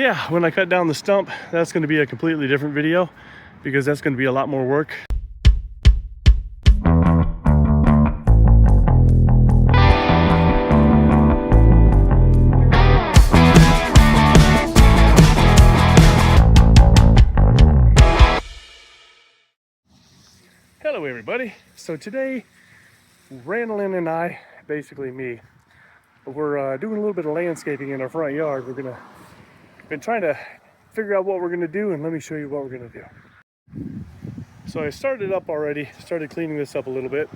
Yeah, when I cut down the stump, that's going to be a completely different video because that's going to be a lot more work. Hello everybody. So today, Randallin and I, basically me, we're doing a little bit of landscaping in our front yard. Been trying to figure out what we're gonna do, and let me show you what we're gonna do. So I started cleaning this up a little bit.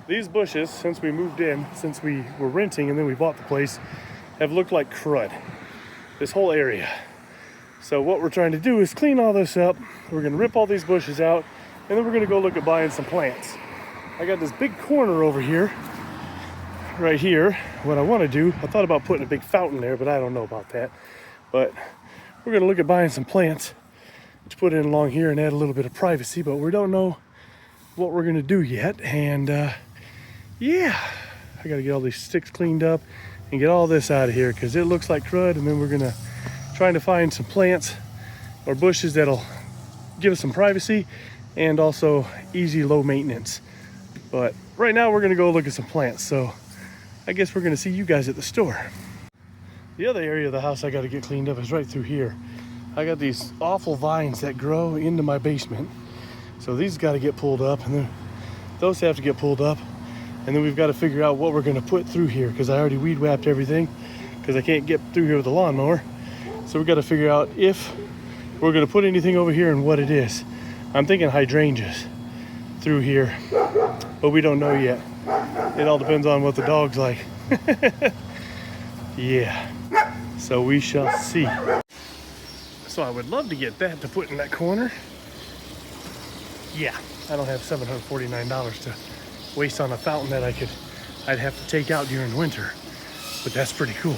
These bushes, since we moved in, since we were renting and then we bought the place, have looked like crud, this whole area. So what we're trying to do is clean all this up. We're gonna rip all these bushes out, and then we're gonna go look at buying some plants. I got this big corner over here, right here. What I wanna do, I thought about putting a big fountain there, but I don't know about that. But we're gonna look at buying some plants to put in along here and add a little bit of privacy, but we don't know what we're gonna do yet. And yeah, I gotta get all these sticks cleaned up and get all this out of here because it looks like crud. And then we're gonna try to find some plants or bushes that'll give us some privacy and also easy, low maintenance. But right now we're gonna go look at some plants. So I guess we're gonna see you guys at the store. The other area of the house I gotta get cleaned up is right through here. I got these awful vines that grow into my basement. So these gotta get pulled up, and then those have to get pulled up. And then we've got to figure out what we're gonna put through here because I already weed whacked everything because I can't get through here with a lawnmower. So we gotta figure out if we're gonna put anything over here and what it is. I'm thinking hydrangeas through here, but we don't know yet. It all depends on what the dog's like. Yeah, so we shall see. So I would love to get that to put in that corner. Yeah, I don't have $749 to waste on a fountain that I'd have to take out during winter, but that's pretty cool.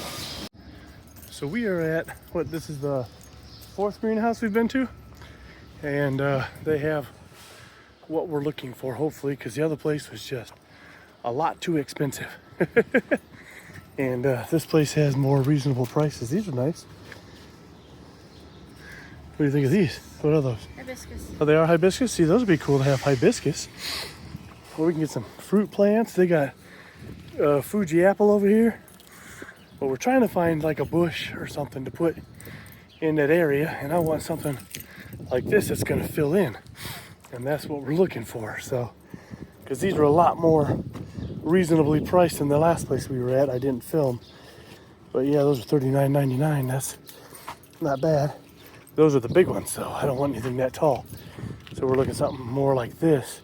So we are at, this is the 4th greenhouse we've been to, and they have what we're looking for, hopefully, because the other place was just a lot too expensive. And this place has more reasonable prices. These are nice. What do you think of these? What are those? Hibiscus. Oh, they are hibiscus? See, those would be cool to have hibiscus. Or we can get some fruit plants. They got Fuji apple over here. But we're trying to find like a bush or something to put in that area. And I want something like this that's gonna fill in. And that's what we're looking for. So, because these are a lot more reasonably priced than the last place we were at. I didn't film. But yeah, those are $39.99. That's not bad. Those are the big ones though. I don't want anything that tall. So we're looking at something more like this.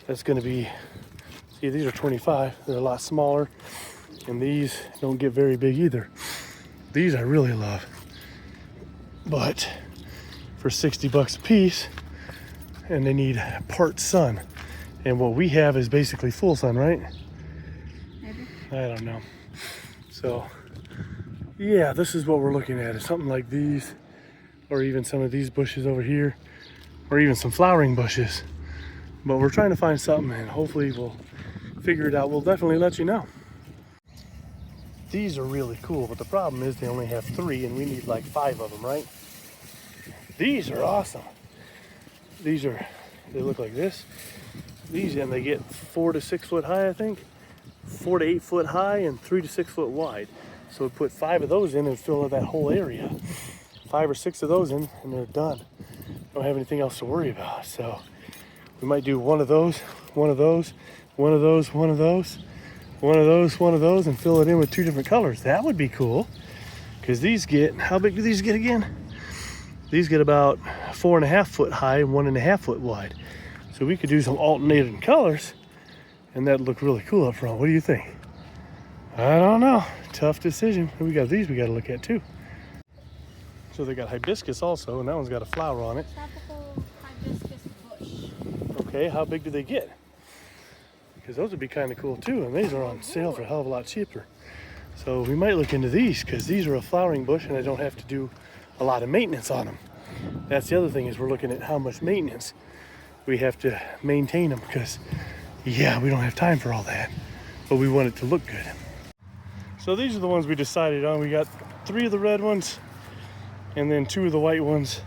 That's gonna be, see, these are 25. They're a lot smaller. And these don't get very big either. These I really love. But for 60 bucks a piece, and they need part sun. And what we have is basically full sun, right? Maybe. I don't know. So yeah, this is what we're looking at, is something like these, or even some of these bushes over here, or even some flowering bushes. But we're trying to find something, and hopefully we'll figure it out. We'll definitely let you know. These are really cool, but the problem is they only have 3 and we need like 5 of them, right? These are awesome. They look like this. These, and they get 4 to 6 foot high, I think. 4 to 8 foot high and 3 to 6 foot wide. So we put 5 of those in and fill that whole area. 5 or 6 of those in and they're done. Don't have anything else to worry about. So we might do one of those, one of those, one of those, one of those, one of those, one of those, and fill it in with 2 different colors. That would be cool. Because these get, how big do these get again? These get about 4.5 foot high and 1.5 foot wide. So we could do some alternating colors and that'd look really cool up front. What do you think? I don't know. Tough decision. We got these we got to look at too. So they got hibiscus also, and that one's got a flower on it. Tropical hibiscus bush. Okay, how big do they get? Because those would be kind of cool too, and these are on sale for a hell of a lot cheaper. So we might look into these because these are a flowering bush and I don't have to do a lot of maintenance on them. That's the other thing, is we're looking at how much maintenance we have to maintain them, because yeah, we don't have time for all that, but we want it to look good. So these are the ones we decided on. We got 3 of the red ones, and then 2 of the white ones,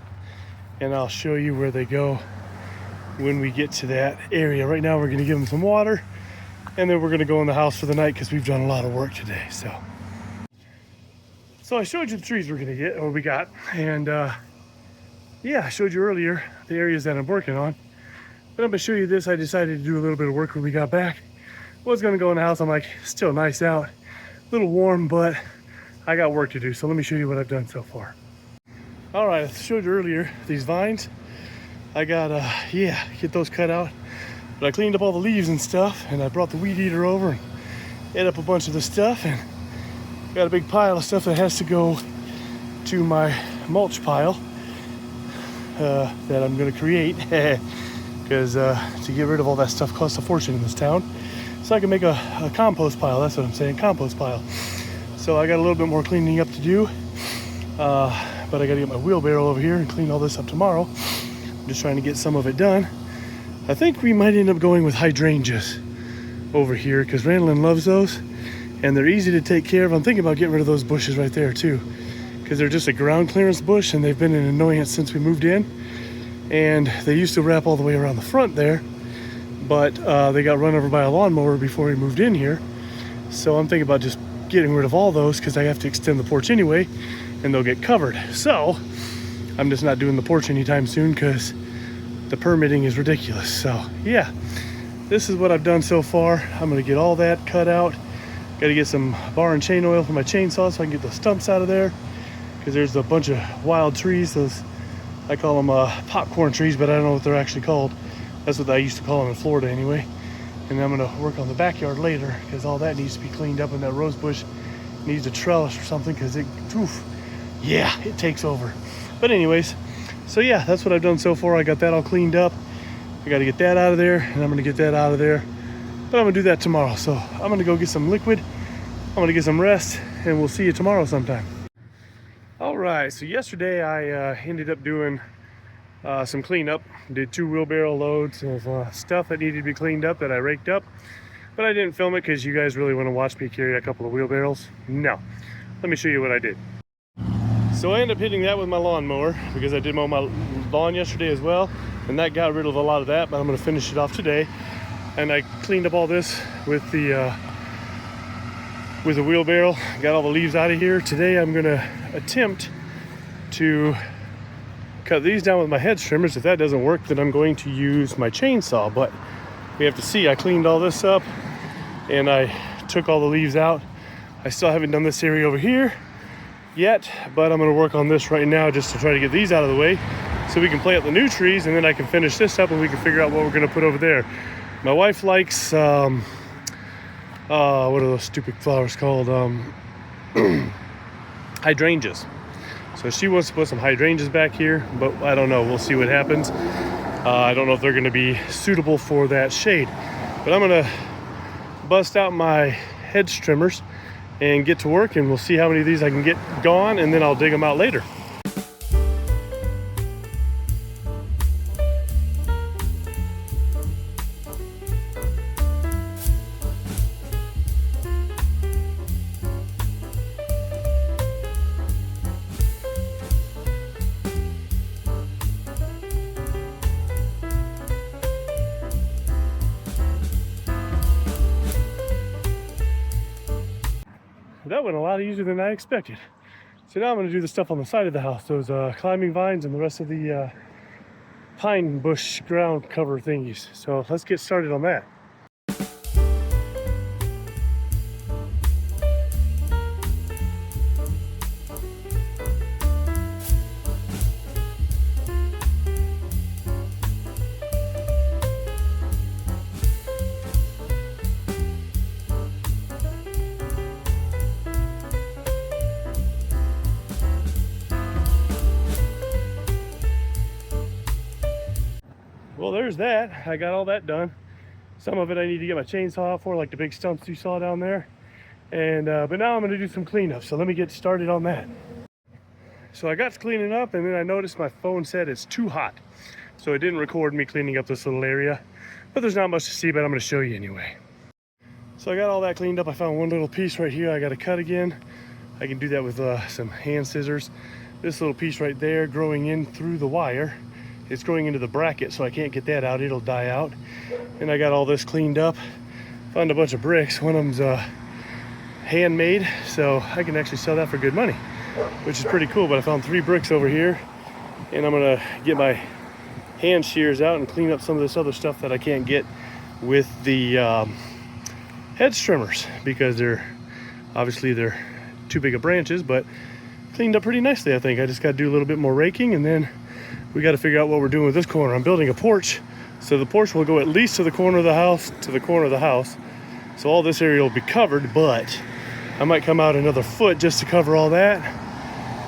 and I'll show you where they go when we get to that area. Right now we're gonna give them some water, and then we're gonna go in the house for the night because we've done a lot of work today. So I showed you the trees we're gonna get, or we got, and yeah, I showed you earlier the areas that I'm working on. But I'm gonna show you this. I decided to do a little bit of work when we got back. Was gonna go in the house. I'm like, still nice out, a little warm, but I got work to do. So let me show you what I've done so far. All right, I showed you earlier these vines. I got, get those cut out. But I cleaned up all the leaves and stuff, and I brought the weed eater over and ate up a bunch of the stuff, and got a big pile of stuff that has to go to my mulch pile that I'm gonna create, because to get rid of all that stuff costs a fortune in this town. So I can make a compost pile, that's what I'm saying, compost pile. So I got a little bit more cleaning up to do, but I gotta get my wheelbarrow over here and clean all this up tomorrow. I'm just trying to get some of it done. I think we might end up going with hydrangeas over here because Randolyn loves those and they're easy to take care of. I'm thinking about getting rid of those bushes right there too, because they're just a ground clearance bush and they've been an annoyance since we moved in. And they used to wrap all the way around the front there, but they got run over by a lawnmower before we moved in here. So I'm thinking about just getting rid of all those because I have to extend the porch anyway and they'll get covered. So I'm just not doing the porch anytime soon because the permitting is ridiculous. So yeah, this is what I've done so far. I'm gonna get all that cut out. Got to get some bar and chain oil for my chainsaw so I can get the stumps out of there, because there's a bunch of wild trees. Those, I call them popcorn trees, but I don't know what they're actually called. That's what I used to call them in Florida anyway. And I'm gonna work on the backyard later because all that needs to be cleaned up, and that rose bush needs a trellis or something because it takes over. But anyways, so yeah, that's what I've done so far. I got that all cleaned up. I got to get that out of there, and I'm gonna get that out of there, but I'm gonna do that tomorrow. So I'm gonna go get some liquid, I'm gonna get some rest, and we'll see you tomorrow sometime. All right, so yesterday I ended up doing some cleanup. Did 2 wheelbarrow loads of stuff that needed to be cleaned up that I raked up, but I didn't film it because you guys really want to watch me carry a couple of wheelbarrows. No, let me show you what I did. So I ended up hitting that with my lawnmower because I did mow my lawn yesterday as well, and that got rid of a lot of that, but I'm going to finish it off today. And I cleaned up all this with the wheelbarrow, got all the leaves out of here. Today I'm going to attempt to cut these down with my hedge trimmers. If that doesn't work, then I'm going to use my chainsaw, but we have to see. I cleaned all this up and I took all the leaves out. I still haven't done this area over here yet, but I'm going to work on this right now just to try to get these out of the way so we can plant the new trees, and then I can finish this up and we can figure out what we're going to put over there. My wife likes what are those stupid flowers called? Hydrangeas. So she wants to put some hydrangeas back here, but I don't know. We'll see what happens. I don't know if they're going to be suitable for that shade, but I'm going to bust out my hedge trimmers and get to work, and we'll see how many of these I can get gone, and then I'll dig them out later. That went a lot easier than I expected. So now I'm going to do the stuff on the side of the house, those climbing vines and the rest of the pine bush ground cover thingies. So let's get started on that. Well, there's that. I got all that done. Some of it I need to get my chainsaw out for, like the big stumps you saw down there. And but now I'm going to do some cleanup. So let me get started on that. So I got to cleaning up, and then I noticed my phone said it's too hot. So it didn't record me cleaning up this little area. But there's not much to see, but I'm going to show you anyway. So I got all that cleaned up. I found one little piece right here I got to cut again. I can do that with some hand scissors. this little piece right there growing in through the wire. It's growing into the bracket, so I can't get that out. It'll die out. And I got all this cleaned up. Found a bunch of bricks. One of them's handmade, so I can actually sell that for good money, which is pretty cool. But I found 3 bricks over here, and I'm gonna get my hand shears out and clean up some of this other stuff that I can't get with the hedge trimmers, because they're too big of branches, but cleaned up pretty nicely. I think I just got to do a little bit more raking, and then we got to figure out what we're doing with this corner. I'm building a porch, so the porch will go at least to the corner of the house, so all this area will be covered, but I might come out another foot just to cover all that.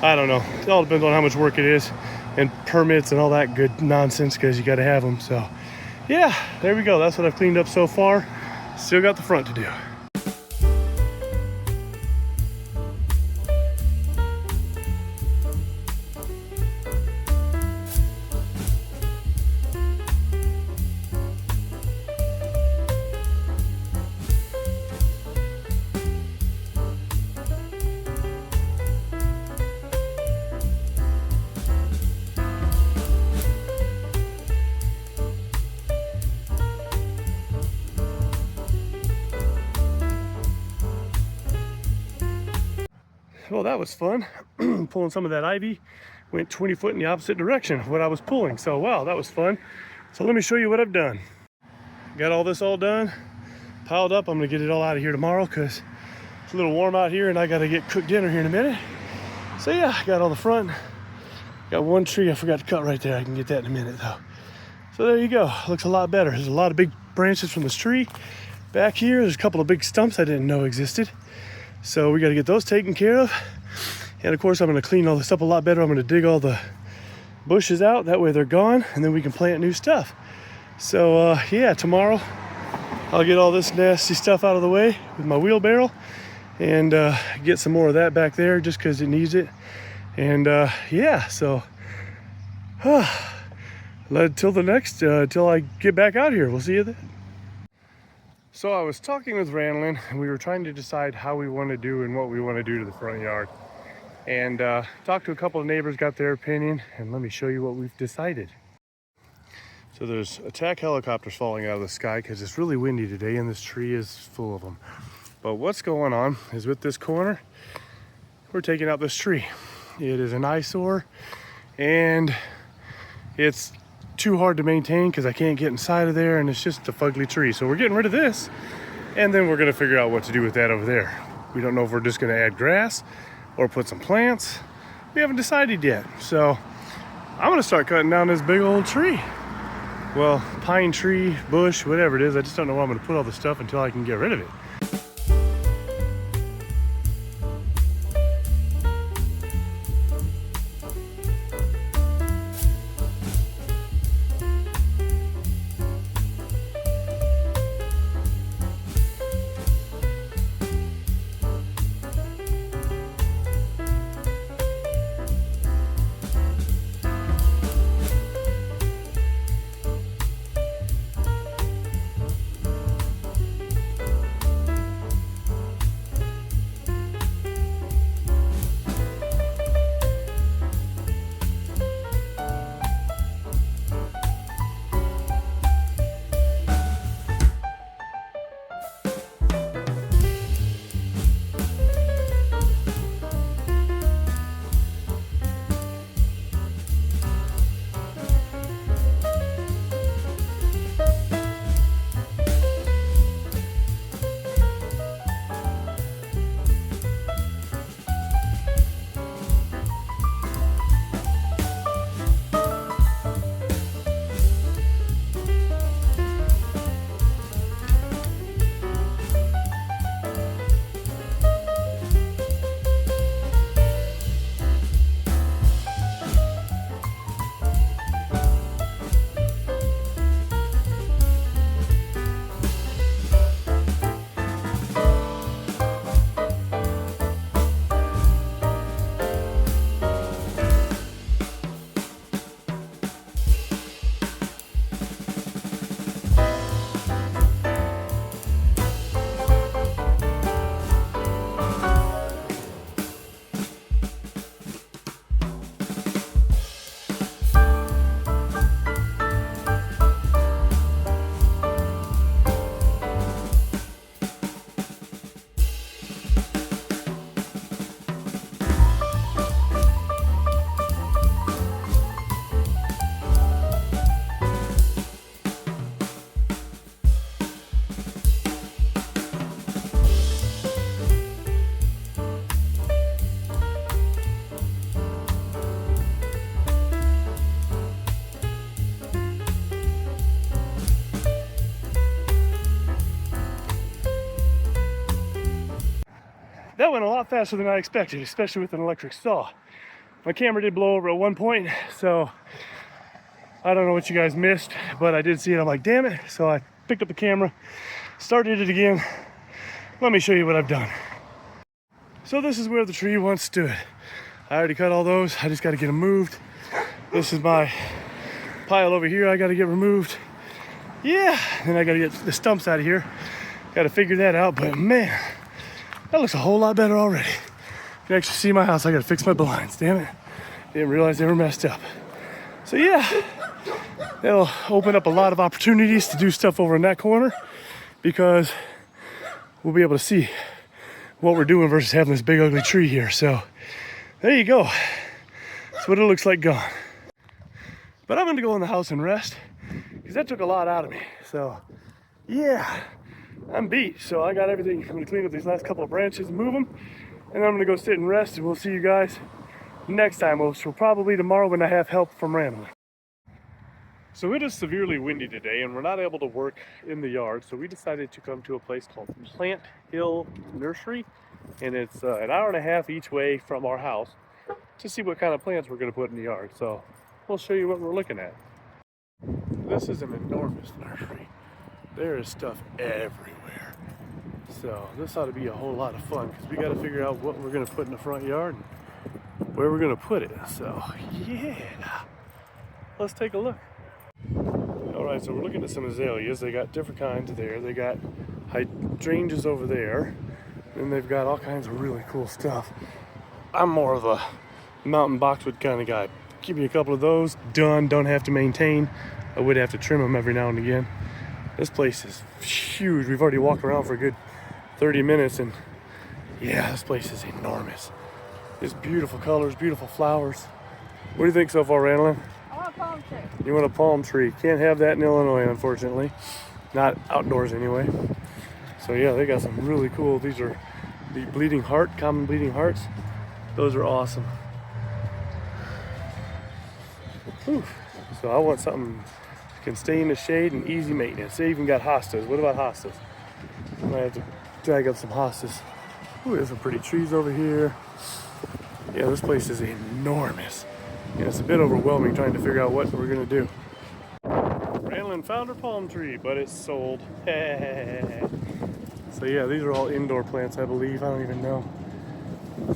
I don't know. It all depends on how much work it is, and permits and all that good nonsense, because you got to have them. So yeah, there we go. That's what I've cleaned up so far. Still got the front to do. Well, that was fun. Pulling some of that ivy. Went 20 foot in the opposite direction of what I was pulling. So wow, that was fun. So let me show you what I've done. Got all this all done, piled up. I'm gonna get it all out of here tomorrow because it's a little warm out here and I gotta get cooked dinner here in a minute. So yeah, I got all the front. Got one tree I forgot to cut right there. I can get that in a minute though. So there you go. Looks a lot better. There's a lot of big branches from this tree. Back here, there's a couple of big stumps I didn't know existed. So we got to get those taken care of. And of course, I'm going to clean all this up a lot better. I'm going to dig all the bushes out. That way they're gone, and then we can plant new stuff. So yeah, tomorrow I'll get all this nasty stuff out of the way with my wheelbarrow and get some more of that back there just because it needs it. And yeah, so till I get back out here. We'll see you then. So I was talking with Randlin, and we were trying to decide how we want to do and what we want to do to the front yard. And talked to a couple of neighbors, got their opinion, and let me show you what we've decided. So there's attack helicopters falling out of the sky because it's really windy today and this tree is full of them. But what's going on is with this corner, we're taking out this tree. It is an eyesore and it's too hard to maintain because I can't get inside of there, and it's just a fugly tree. So we're getting rid of this, and then we're gonna figure out what to do with that over there. We don't know if we're just gonna add grass or put some plants. We haven't decided yet. So I'm gonna start cutting down this big old tree. Well, pine tree, bush, whatever it is. I just don't know where I'm gonna put all the stuff until I can get rid of it. That went a lot faster than I expected, especially with an electric saw. My camera did blow over at one point, so I don't know what you guys missed, but I did see it. I'm like, damn it. So I picked up the camera, started it again. Let me show you what I've done. So this is where the tree once stood. I already cut all those. I just got to get them moved. This is my pile over here. I got to get removed. Yeah, then I got to get the stumps out of here. Got to figure that out, but man, that looks a whole lot better already. You can actually see my house. I got to fix my blinds. Damn it. Didn't realize they were messed up. So yeah, that'll open up a lot of opportunities to do stuff over in that corner because we'll be able to see what we're doing versus having this big ugly tree here. So there you go. That's what it looks like gone. But I'm gonna go in the house and rest because that took a lot out of me. So yeah, I'm beat. So I got everything. I'm gonna clean up these last couple of branches and move them. And then I'm gonna go sit and rest, and we'll see you guys next time, which will probably be tomorrow when I have help from Randall. So it is severely windy today and we're not able to work in the yard, so we decided to come to a place called Plant Hill Nursery, and it's an hour and a half each way from our house to see what kind of plants we're going to put in the yard. So we'll show you what we're looking at. This is an enormous nursery. There is stuff everywhere. So this ought to be a whole lot of fun because we got to figure out what we're going to put in the front yard and where we're going to put it. So yeah, let's take a look. Alright, so we're looking at some azaleas. They got different kinds there. They got hydrangeas over there. And they've got all kinds of really cool stuff. I'm more of a mountain boxwood kind of guy. Give me a couple of those, done, don't have to maintain. I would have to trim them every now and again. This place is huge. We've already walked around for a good 30 minutes and yeah, this place is enormous. It's beautiful colors, beautiful flowers. What do you think so far, Randall? Palm tree. You want a palm tree. Can't have that in Illinois, unfortunately. Not outdoors anyway. So yeah, they got some really cool, these are the bleeding heart, common bleeding hearts. Those are awesome. Whew. So I want something that can stay in the shade and easy maintenance. They even got hostas. What about hostas? I might have to drag up some hostas. Ooh, there's some pretty trees over here. Yeah, this place is enormous. And it's a bit overwhelming trying to figure out what we're gonna do. Randall found her palm tree, but it's sold. So yeah, these are all indoor plants, I believe. I don't even know.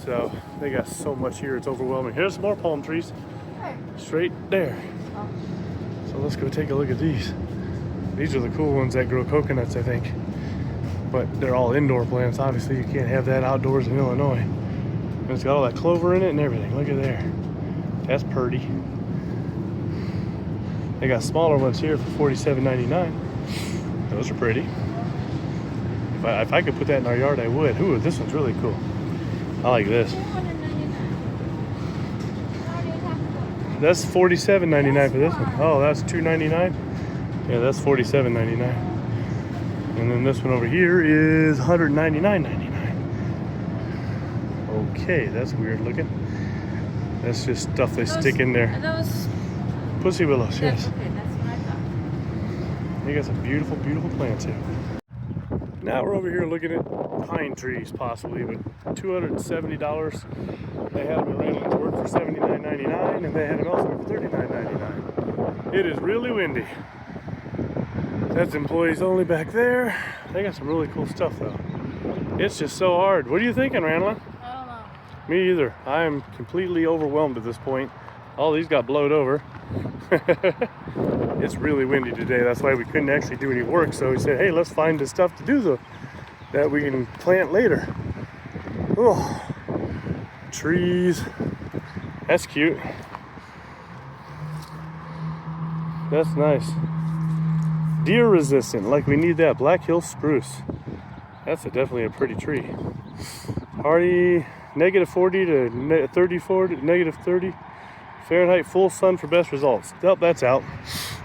So they got so much here, it's overwhelming. Here's some more palm trees, straight there. So let's go take a look at these. These are the cool ones that grow coconuts, I think. But they're all indoor plants. Obviously, you can't have that outdoors in Illinois. And it's got all that clover in it and everything. Look at there. That's pretty. They got smaller ones here for $47.99. Those are pretty. If I could put that in our yard, I would. Ooh, this one's really cool. I like this. That's $47.99 for this one. Oh, that's $2.99. Yeah, that's $47.99. And then this one over here is $199.99. Okay, that's weird looking. That's just stuff they stick in there. Are those pussy willows? Yes. Okay, that's what I thought. You got some beautiful, beautiful plants here. Now we're over here looking at pine trees, possibly, but $270. They had them at Randall's work for $79.99, and they had them elsewhere for $39.99. It is really windy. That's employees only back there. They got some really cool stuff, though. It's just so hard. What are you thinking, Randall? I don't know. Me either. I am completely overwhelmed at this point. All these got blowed over. It's really windy today. That's why we couldn't actually do any work. So we said, hey, let's find the stuff to do that we can plant later. Oh, trees. That's cute. That's nice. Deer resistant, like we need that. Black Hill spruce. That's definitely a pretty tree. Hardy, -40 to 34 to -30 Fahrenheit, full sun for best results. Nope, that's out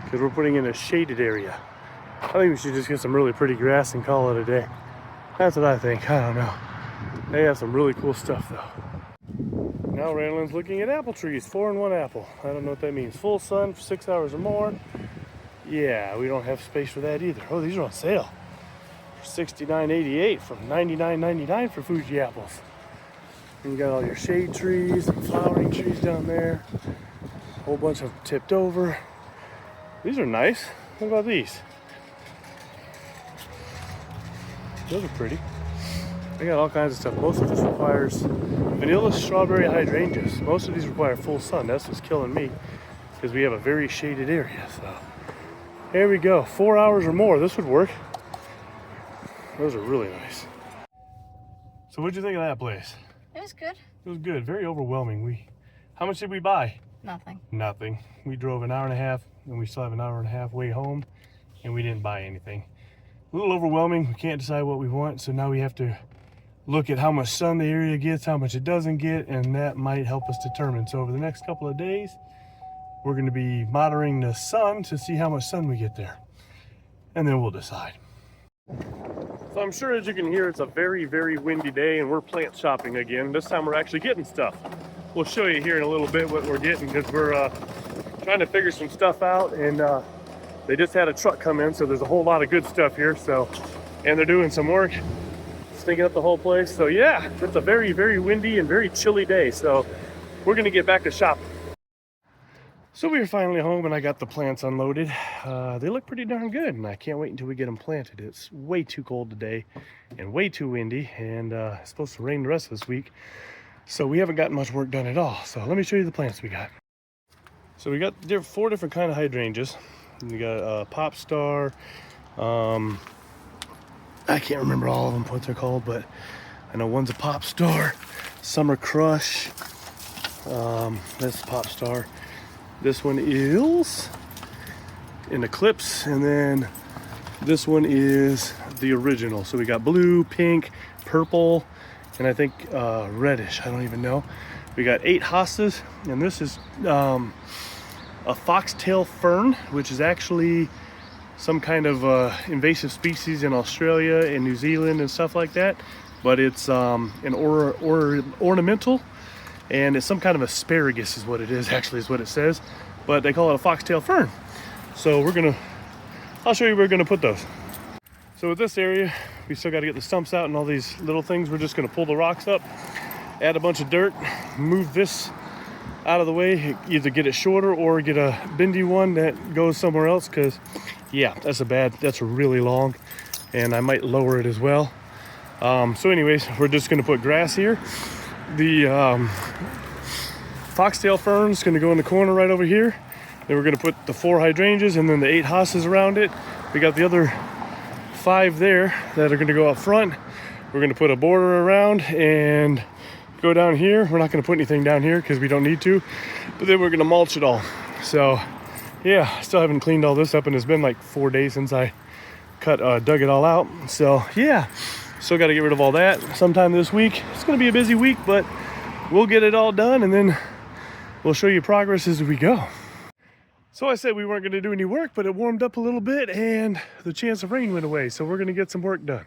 because we're putting in a shaded area. I think we should just get some really pretty grass and call it a day. That's what I think. I don't know. They have some really cool stuff though. Now Randall's looking at apple trees, 4-in-1 apple. I don't know what that means. Full sun for 6 hours or more. Yeah, we don't have space for that either. Oh, these are on sale for $69.88 from $99.99 for Fuji apples. And you got all your shade trees and flowering trees down there. A whole bunch of them tipped over. These are nice. What about these? Those are pretty. I got all kinds of stuff. Most of this requires vanilla strawberry hydrangeas. Most of these require full sun. That's what's killing me because we have a very shaded area. So here we go. 4 hours or more. This would work. Those are really nice. So what'd you think of that place? It was good. It was good. Very overwhelming. How much did we buy? Nothing. Nothing. We drove an hour and a half and we still have an hour and a half way home and we didn't buy anything. A little overwhelming. We can't decide what we want, so now we have to look at how much sun the area gets, how much it doesn't get, and that might help us determine. So over the next couple of days, we're going to be monitoring the sun to see how much sun we get there, and then we'll decide. So I'm sure, as you can hear, it's a very, very windy day, and we're plant shopping again. This time we're actually getting stuff. We'll show you here in a little bit what we're getting, because we're trying to figure some stuff out, and they just had a truck come in, so there's a whole lot of good stuff here. So, and they're doing some work, stinking up the whole place. So yeah, it's a very, very windy and very chilly day. So we're gonna get back to shopping. So we are finally home and I got the plants unloaded. They look pretty darn good and I can't wait until we get them planted. It's way too cold today and way too windy, and it's supposed to rain the rest of this week. So we haven't gotten much work done at all. So let me show you the plants we got. So we got 4 different kind of hydrangeas. We got Pop Star. I can't remember all of them, what they're called, but I know one's a Pop Star. Summer Crush. That's Pop Star. This one is an Eclipse, and then this one is the original. So we got blue, pink, purple, and I think reddish. I don't even know. We got 8 hostas, and this is a foxtail fern, which is actually some kind of invasive species in Australia and New Zealand and stuff like that. But it's an ornamental, and it's some kind of asparagus is what it is, actually is what it says. But they call it a foxtail fern. So I'll show you where we're gonna put those. So with this area, we still gotta get the stumps out and all these little things. We're just gonna pull the rocks up, add a bunch of dirt, move this out of the way, either get it shorter or get a bendy one that goes somewhere else, because yeah, that's really long, and I might lower it as well. So anyways, we're just gonna put grass here. The foxtail fern's gonna go in the corner right over here. Then we're gonna put the 4 hydrangeas and then the 8 hostas around it. We got the other 5 there that are gonna go up front. We're gonna put a border around and go down here. We're not going to put anything down here because we don't need to, but then we're going to mulch it all. So yeah, still haven't cleaned all this up, and it's been like 4 days since I dug it all out. So yeah, still got to get rid of all that sometime this week. It's going to be a busy week, but we'll get it all done, and then we'll show you progress as we go. So I said we weren't going to do any work, but it warmed up a little bit and the chance of rain went away, so we're going to get some work done.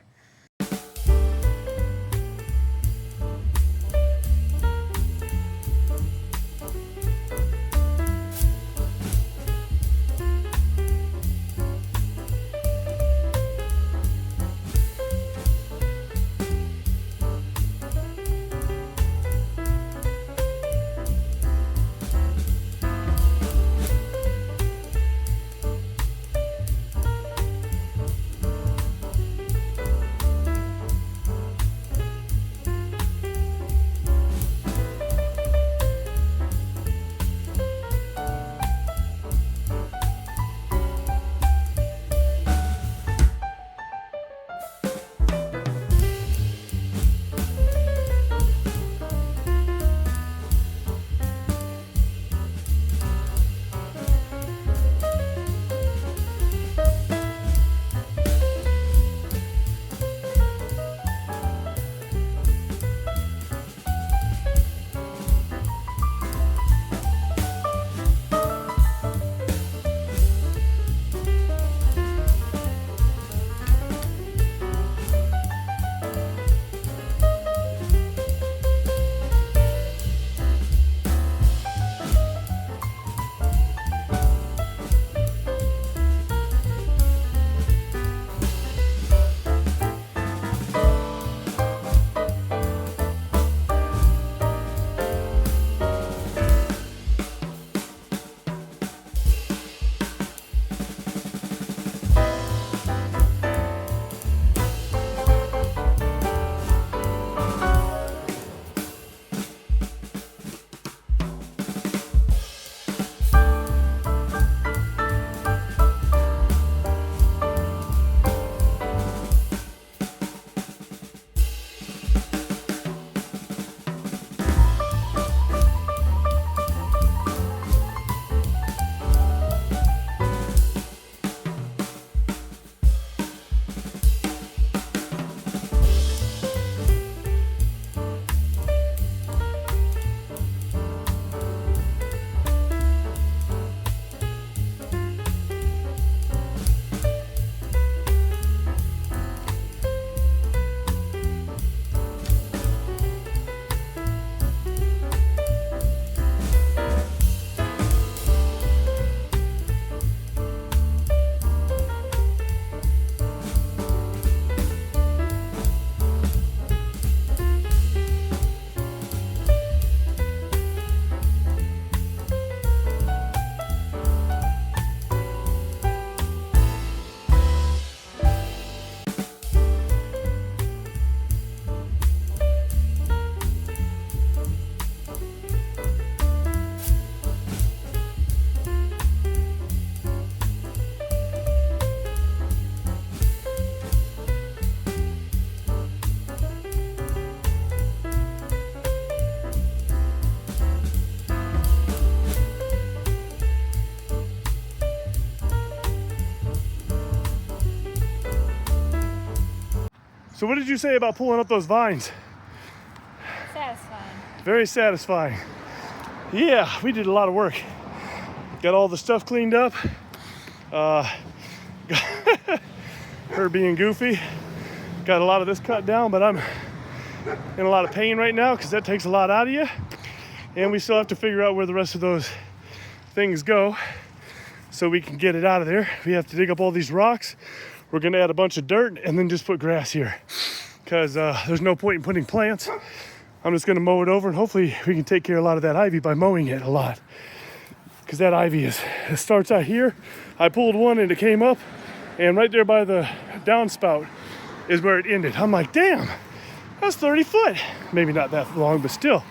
So what did you say about pulling up those vines? Satisfying. Very satisfying. Yeah, we did a lot of work. Got all the stuff cleaned up. Her being goofy. Got a lot of this cut down, but I'm in a lot of pain right now because that takes a lot out of you. And we still have to figure out where the rest of those things go so we can get it out of there. We have to dig up all these rocks. We're gonna add a bunch of dirt and then just put grass here because there's no point in putting plants. I'm just gonna mow it over and hopefully we can take care of a lot of that ivy by mowing it a lot. Because that ivy it starts out here. I pulled one and it came up, and right there by the downspout is where it ended. I'm like, damn, that's 30 foot. Maybe not that long, but still,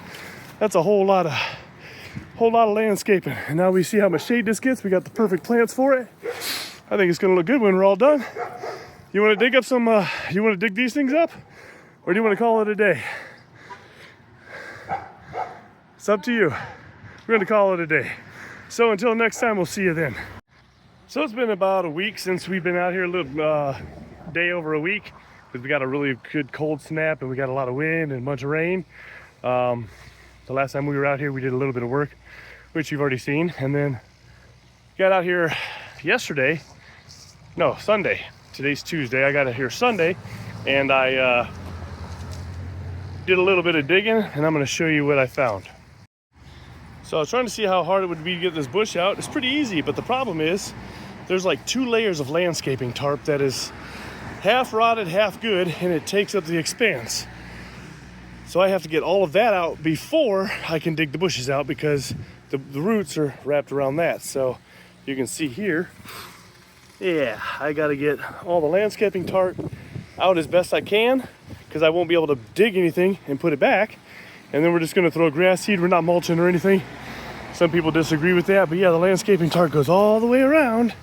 that's a whole lot of landscaping. And now we see how much shade this gets. We got the perfect plants for it. I think it's gonna look good when we're all done. You wanna dig up some, you wanna dig these things up? Or do you wanna call it a day? It's up to you. We're gonna call it a day. So until next time, we'll see you then. So it's been about a week since we've been out here, a little day over a week, because we got a really good cold snap and we got a lot of wind and a bunch of rain. The last time we were out here, we did a little bit of work, which you've already seen. And then got out here Sunday. Today's Tuesday. I got out here Sunday and I did a little bit of digging, and I'm gonna show you what I found. So I was trying to see how hard it would be to get this bush out. It's pretty easy, but the problem is there's like 2 layers of landscaping tarp that is half rotted, half good, and it takes up the expanse. So I have to get all of that out before I can dig the bushes out because the roots are wrapped around that. So you can see here, yeah, I gotta get all the landscaping tarp out as best I can because I won't be able to dig anything and put it back. And then we're just gonna throw grass seed. We're not mulching or anything. Some people disagree with that, but yeah, the landscaping tarp goes all the way around.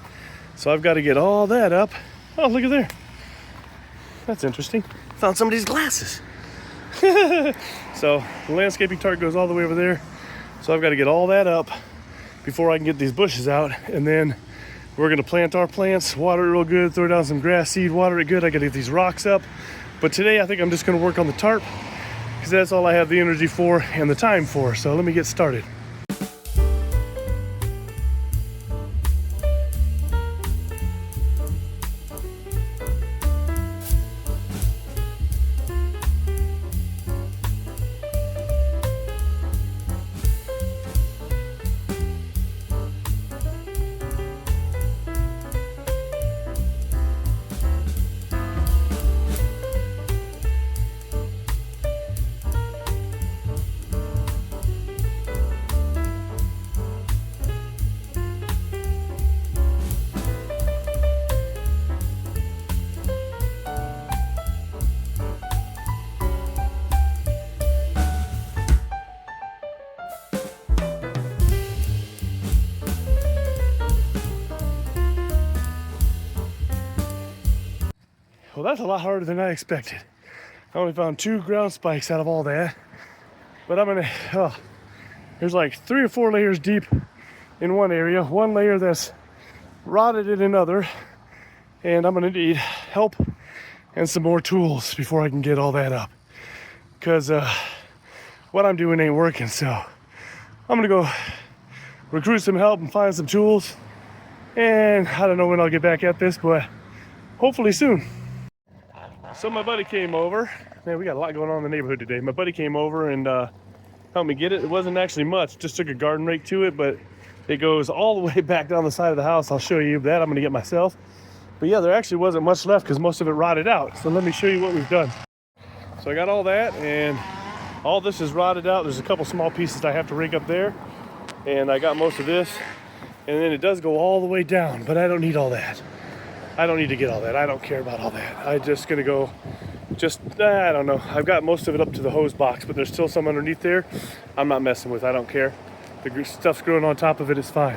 So I've got to get all that up. Oh, look at there. That's interesting. Found somebody's glasses. So the landscaping tarp goes all the way over there. So I've got to get all that up before I can get these bushes out. And then we're gonna plant our plants, water it real good, throw down some grass seed, water it good. I gotta get these rocks up. But today I think I'm just gonna work on the tarp because that's all I have the energy for and the time for. So let me get started. Well, that's a lot harder than I expected. I only found 2 ground spikes out of all that. But I'm gonna, there's like 3 or 4 layers deep in one area, 1 layer that's rotted in another, and I'm gonna need help and some more tools before I can get all that up. Because what I'm doing ain't working, so I'm gonna go recruit some help and find some tools. And I don't know when I'll get back at this, but hopefully soon. So my buddy came over. Man, we got a lot going on in the neighborhood today. My buddy came over and helped me get it. It wasn't actually much, just took a garden rake to it, but it goes all the way back down the side of the house. I'll show you that. I'm gonna get myself. But yeah, there actually wasn't much left because most of it rotted out. So let me show you what we've done. So I got all that, and all this is rotted out. There's a couple small pieces I have to rake up there, and I got most of this. And then it does go all the way down, but I don't need all that. I don't need to get all that. I don't care about all that. I'm just gonna go, I don't know. I've got most of it up to the hose box, but there's still some underneath there I'm not messing with. I don't care. The stuff's growing on top of it, it's fine.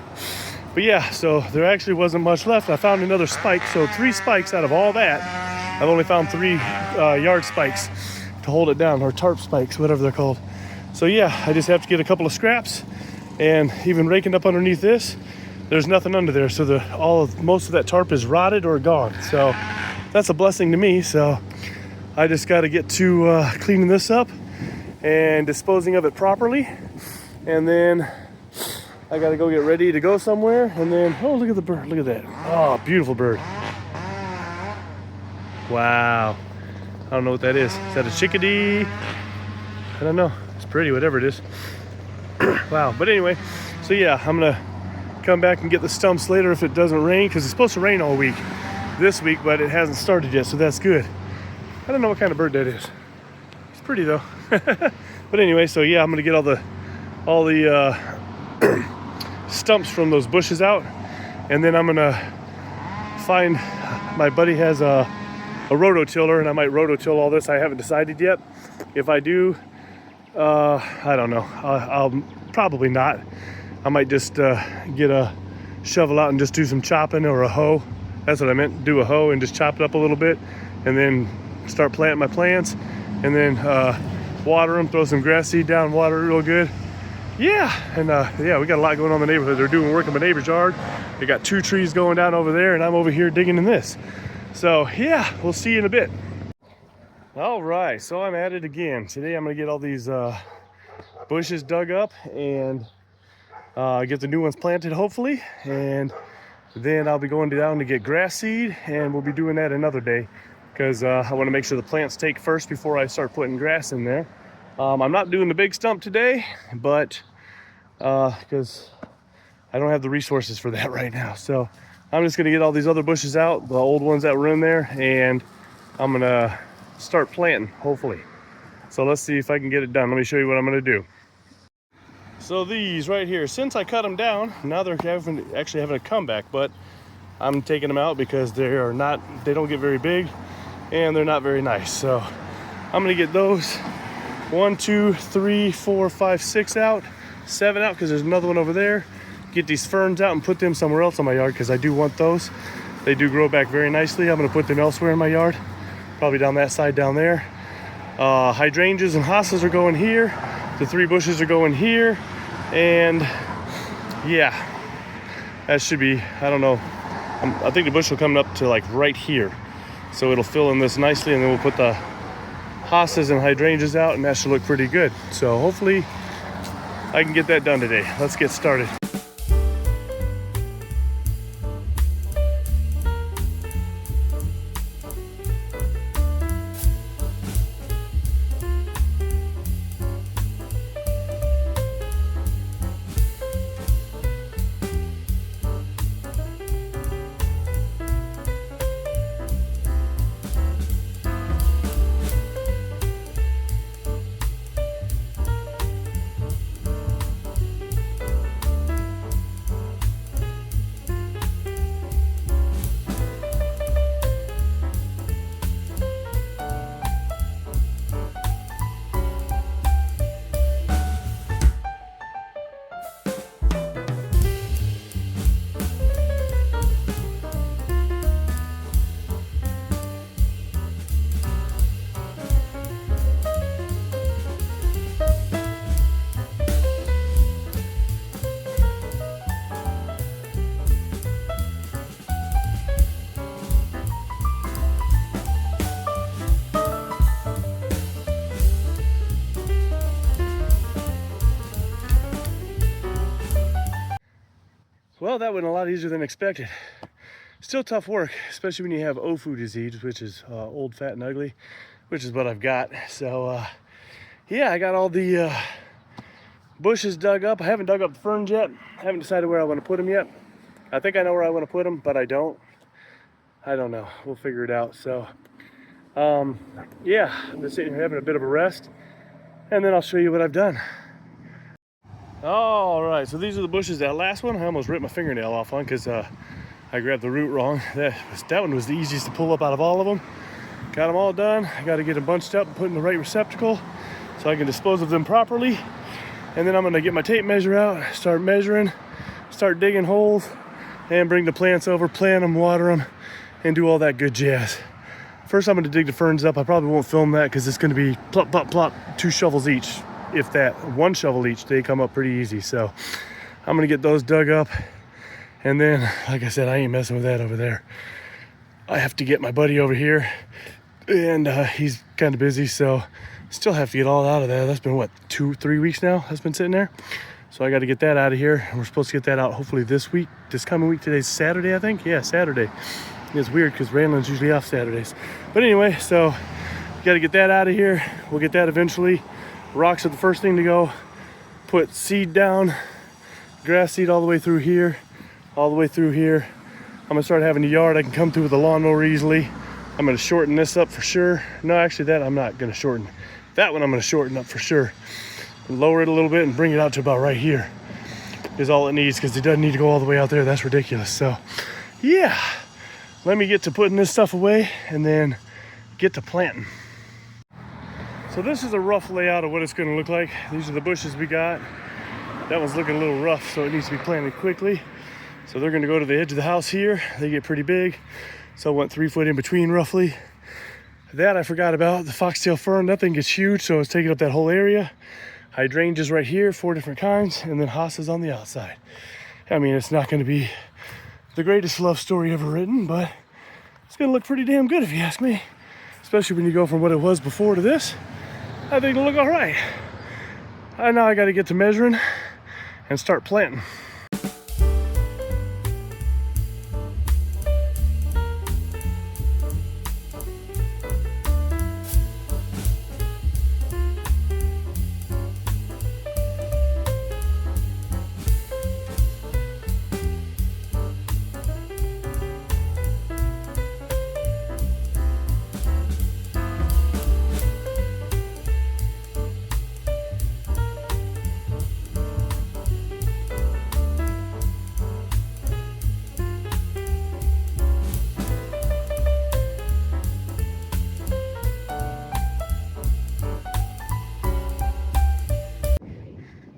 But yeah, so there actually wasn't much left. I found another spike, so 3 spikes out of all that. I've only found 3 yard spikes to hold it down, or tarp spikes, whatever they're called. So yeah, I just have to get a couple of scraps, and even raking up underneath this, there's nothing under there, so most of that tarp is rotted or gone. So that's a blessing to me. So I just got to get to cleaning this up and disposing of it properly. And then I got to go get ready to go somewhere. And then, oh, look at the bird. Look at that. Oh, beautiful bird. Wow. I don't know what that is. Is that a chickadee? I don't know. It's pretty, whatever it is. Wow. But anyway, so yeah, I'm going to come back and get the stumps later if it doesn't rain, because it's supposed to rain all week this week, but it hasn't started yet, so that's good. I don't know what kind of bird that is. It's pretty though. But anyway, so yeah, I'm gonna get all the stumps from those bushes out, and then I'm gonna find, my buddy has a rototiller, and I might rototill all this. I haven't decided yet. If I do, I don't know. I'll probably not. I might just get a shovel out and just do some chopping, or a hoe. That's what I meant, do a hoe and just chop it up a little bit, and then start planting my plants, and then water them, throw some grass seed down, water it real good. Yeah, and yeah, we got a lot going on in the neighborhood. They're doing work in my neighbor's yard. They got 2 trees going down over there, and I'm over here digging in this. So yeah, we'll see you in a bit. All right, so I'm at it again. Today I'm gonna get all these bushes dug up and get the new ones planted, hopefully, and then I'll be going down to get grass seed, and we'll be doing that another day, because I want to make sure the plants take first before I start putting grass in there. I'm not doing the big stump today, but because I don't have the resources for that right now. So I'm just going to get all these other bushes out, the old ones that were in there, and I'm going to start planting, hopefully. So let's see if I can get it done. Let me show you what I'm going to do. So these right here, since I cut them down, now they're actually having a comeback, but I'm taking them out because they don't get very big, and they're not very nice. So I'm gonna get those 1, 2, 3, 4, 5, 6 out, 7 out, because there's another one over there. Get these ferns out and put them somewhere else in my yard, because I do want those. They do grow back very nicely. I'm gonna put them elsewhere in my yard, probably down that side down there. Hydrangeas and hostas are going here. The 3 bushes are going here, and yeah, that should be, I don't know, I think the bush will come up to like right here, so it'll fill in this nicely, and then we'll put the hostas and hydrangeas out, and that should look pretty good. So hopefully I can get that done today. Let's get started. Well, that went a lot easier than expected. Still tough work, especially when you have OFU disease, which is old, fat, and ugly, which is what I've got. So yeah, I got all the bushes dug up. I haven't dug up the ferns yet. I haven't decided where I want to put them yet. I think I know where I want to put them, but I don't know. We'll figure it out. So yeah, I'm just sitting here having a bit of a rest, and then I'll show you what I've done. All right, so these are the bushes. That last one I almost ripped my fingernail off on, because I grabbed the root wrong. That one was the easiest to pull up out of all of them. Got them all done. I got to get them bunched up and put in the right receptacle so I can dispose of them properly. And then I'm going to get my tape measure out, start measuring, start digging holes, and bring the plants over, plant them, water them, and do all that good jazz. First, I'm going to dig the ferns up. I probably won't film that because it's going to be plop, plop, plop, 2 shovels each. If that, 1 shovel each, they come up pretty easy. So I'm going to get those dug up. And then, like I said, I ain't messing with that over there. I have to get my buddy over here and he's kind of busy, so still have to get all out of that. That's been what, 2-3 weeks now that's been sitting there, so I got to get that out of here, and we're supposed to get that out hopefully this week, this coming week. Today's Saturday, I think. Yeah, Saturday. It's weird because Randland's usually off Saturdays, but anyway, so got to get that out of here. We'll get that eventually. Rocks are the first thing to go. Put seed down, grass seed all the way through here, all the way through here. I'm gonna start having a yard I can come through with a lawnmower easily. I'm gonna shorten this up for sure. No, actually that I'm not gonna shorten. That one I'm gonna shorten up for sure. Lower it a little bit and bring it out to about right here is all it needs, because it doesn't need to go all the way out there. That's ridiculous. So yeah, let me get to putting this stuff away and then get to planting. So this is a rough layout of what it's gonna look like. These are the bushes we got. That one's looking a little rough, so it needs to be planted quickly. So they're gonna go to the edge of the house here. They get pretty big. So I went 3 foot in between roughly. That I forgot about, the foxtail fern, that thing gets huge, so it's taking up that whole area. Hydrangeas right here, 4 different kinds, and then hostas on the outside. I mean, it's not gonna be the greatest love story ever written, but it's gonna look pretty damn good if you ask me. Especially when you go from what it was before to this. I think it'll look all right. Now I gotta get to measuring and start planting.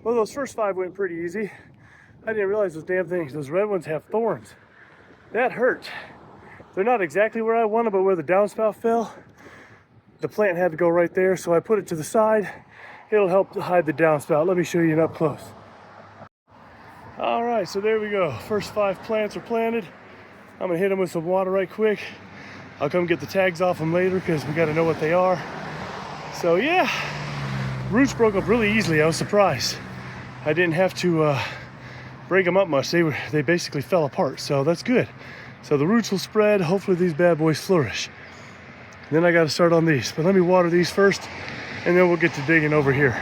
Well, those first 5 went pretty easy. I didn't realize those damn things, those red ones have thorns. That hurt. They're not exactly where I wanted, but where the downspout fell, the plant had to go right there, so I put it to the side. It'll help to hide the downspout. Let me show you up close. All right, so there we go. First 5 plants are planted. I'm gonna hit them with some water right quick. I'll come get the tags off them later because we gotta know what they are. So yeah, roots broke up really easily. I was surprised. I didn't have to break them up much. They basically fell apart, so that's good. So the roots will spread. Hopefully these bad boys flourish. Then I got to start on these, but let me water these first, and then we'll get to digging over here.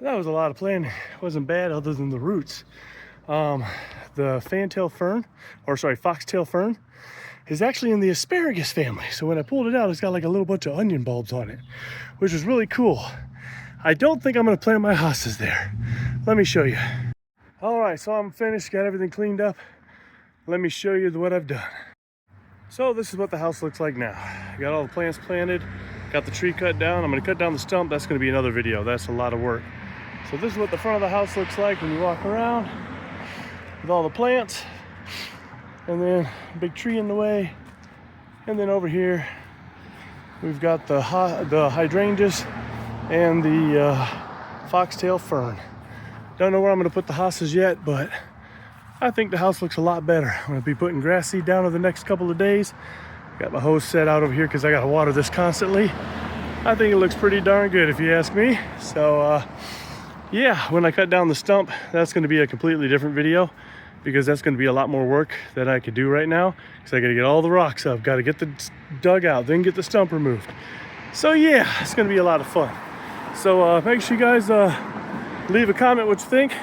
That was a lot of planting. It wasn't bad other than the roots. The foxtail fern is actually in the asparagus family. So when I pulled it out, it's got like a little bunch of onion bulbs on it, which was really cool. I don't think I'm gonna plant my hostas there. Let me show you. All right, so I'm finished, got everything cleaned up. Let me show you what I've done. So this is what the house looks like now. Got all the plants planted, got the tree cut down. I'm gonna cut down the stump. That's gonna be another video. That's a lot of work. So this is what the front of the house looks like when you walk around with all the plants, and then a big tree in the way. And then over here, we've got the hydrangeas and the foxtail fern. Don't know where I'm gonna put the hostas yet, but I think the house looks a lot better. I'm gonna be putting grass seed down over the next couple of days. Got my hose set out over here because I gotta water this constantly. I think it looks pretty darn good if you ask me. So yeah, when I cut down the stump, that's going to be a completely different video, because that's going to be a lot more work that I could do right now, because I got to get all the rocks up, got to get the dug out, then get the stump removed. So yeah, it's going to be a lot of fun. So make sure you guys leave a comment what you think,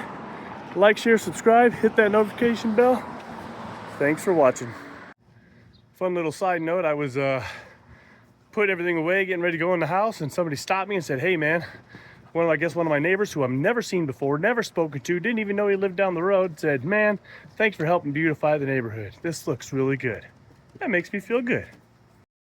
like, share, subscribe, hit that notification bell. Thanks for watching. Fun little side note, I was putting everything away, getting ready to go in the house, and somebody stopped me and said, hey man, I guess one of my neighbors who I've never seen before, never spoken to, didn't even know he lived down the road, said, man, thanks for helping beautify the neighborhood. This looks really good. That makes me feel good.